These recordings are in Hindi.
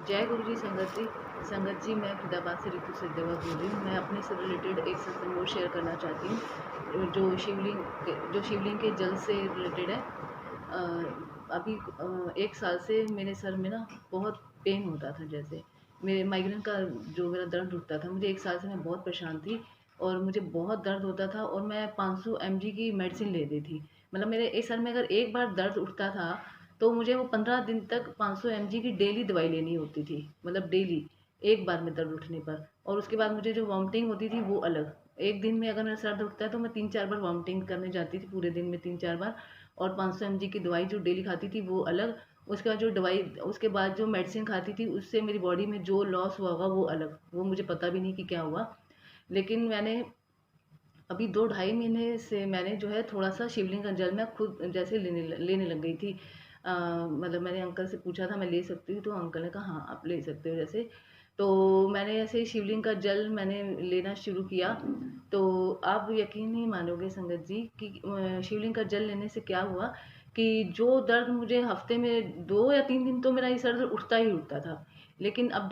जय गुरु जी संगत जी मैं फरीदाबाद से रितु सचदेवा बोल रही हूँ। मैं अपने से रिलेटेड एक सत्संग और शेयर करना चाहती हूँ जो शिवलिंग के जल से रिलेटेड है। अभी 1 साल से मेरे सर में ना बहुत पेन होता था, जैसे मेरे माइग्रेन का जो मेरा दर्द उठता था। मुझे 1 साल से मैं बहुत परेशान थी और मुझे बहुत दर्द होता था और मैं 500 mg की मेडिसिन लेती थी। मतलब मेरे एक सर में अगर एक बार दर्द उठता था तो मुझे वो 15 दिन तक 500 mg की डेली दवाई लेनी होती थी, मतलब डेली एक बार में दर्द उठने पर। और उसके बाद मुझे जो वॉमिटिंग होती थी वो अलग। एक दिन में अगर मेरा सर दर्द उठता है तो मैं 3-4 बार वॉमिटिंग करने जाती थी, पूरे दिन में 3-4 बार। और 500 mg की दवाई जो डेली खाती थी वो अलग। उसके बाद जो दवाई, उसके बाद जो मेडिसिन खाती थी उससे मेरी बॉडी में जो लॉस हुआ होगा वो अलग। वो मुझे पता भी नहीं कि क्या हुआ। लेकिन मैंने अभी 2-2.5 महीने से मैंने जो है थोड़ा सा शिवलिंग का जल मैं खुद जैसे लेने लग गई थी। मतलब मैंने अंकल से पूछा था मैं ले सकती हूँ, तो अंकल ने कहा हाँ आप ले सकते हो जैसे। तो मैंने ऐसे शिवलिंग का जल मैंने लेना शुरू किया। तो आप यकीन नहीं मानोगे संगत जी कि शिवलिंग का जल लेने से क्या हुआ कि जो दर्द मुझे हफ्ते में 2 या 3 दिन तो मेरा ये सर दर्द उठता ही उठता था। लेकिन अब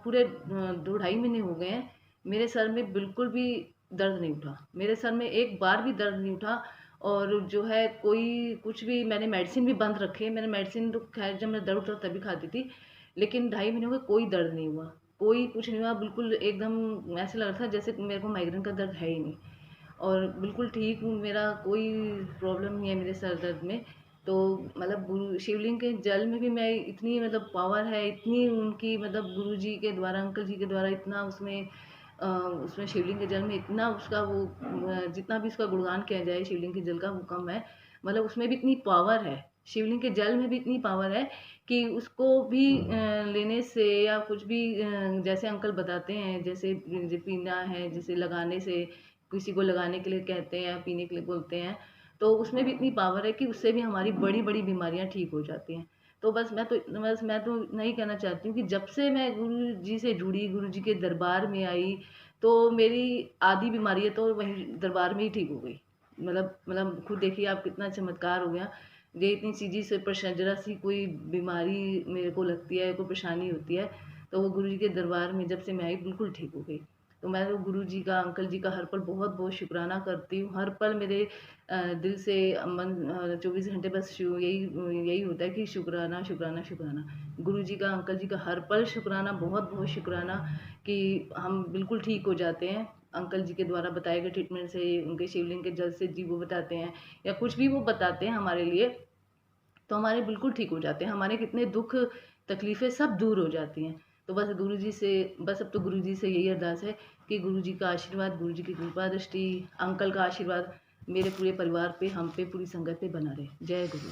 पूरे 2-2.5 महीने हो गए हैं, मेरे सर में बिल्कुल भी दर्द नहीं उठा। मेरे सर में एक बार भी दर्द नहीं उठा। और जो है कोई कुछ भी, मैंने मेडिसिन भी बंद रखे। मैंने मेडिसिन तो खैर जब मेरा दर्द उठा तभी खाती थी, लेकिन 2.5 महीने में कोई दर्द नहीं हुआ। कोई कुछ नहीं हुआ, बिल्कुल एकदम ऐसे लग रहा था जैसे मेरे को माइग्रेन का दर्द है ही नहीं। और बिल्कुल ठीक हूँ, मेरा कोई प्रॉब्लम नहीं है मेरे सर दर्द में। तो मतलब गुरु शिवलिंग के जल में भी मैं इतनी मतलब पावर है, इतनी उनकी मतलब गुरु जी के द्वारा, अंकल जी के द्वारा इतना उसमें शिवलिंग के जल में इतना उसका वो जितना भी उसका गुणगान किया जाए शिवलिंग के जल का वो कम है। मतलब उसमें भी इतनी पावर है, शिवलिंग के जल में भी इतनी पावर है कि उसको भी लेने से या कुछ भी जैसे अंकल बताते हैं, जैसे पीना है, जैसे लगाने से, किसी को लगाने के लिए कहते हैं या पीने के लिए बोलते हैं, तो उसमें भी इतनी पावर है कि उससे भी हमारी बड़ी बड़ी बीमारियां ठीक हो जाती हैं। तो बस मैं तो इतना ही कहना चाहती हूँ कि जब से मैं गुरु जी से जुड़ी, गुरु जी के दरबार में आई, तो मेरी आधी बीमारी तो वहीं दरबार में ही ठीक हो गई। मतलब खुद देखिए आप, कितना चमत्कार हो गया। ये इतनी सीधी से परेशान, जरा सी कोई बीमारी मेरे को लगती है, कोई परेशानी होती है, तो वो गुरु जी के दरबार में जब से मैं आई बिल्कुल ठीक हो गई। तो मैं तो गुरु जी का, अंकल जी का हर पल बहुत बहुत शुक्राना करती हूँ। हर पल मेरे दिल से मन 24 घंटे बस यही यही होता है कि शुक्राना शुक्राना शुक्राना। गुरु जी का, अंकल जी का हर पल शुक्राना, बहुत बहुत शुक्राना कि हम बिल्कुल ठीक हो जाते हैं। अंकल जी के द्वारा बताए गए ट्रीटमेंट से, उनके शिवलिंग के जल से जी वो बताते हैं या कुछ भी वो बताते हैं हमारे लिए, तो हमारे बिल्कुल ठीक हो जाते हैं। हमारे कितने दुख तकलीफ़ें सब दूर हो जाती हैं। तो बस गुरु जी से, बस अब तो गुरु जी से यही अरदास है कि गुरु जी का आशीर्वाद, गुरु जी की कृपा दृष्टि, अंकल का आशीर्वाद मेरे पूरे परिवार पे, हम पे, पूरी संगत पे बना रहे। जय गुरु।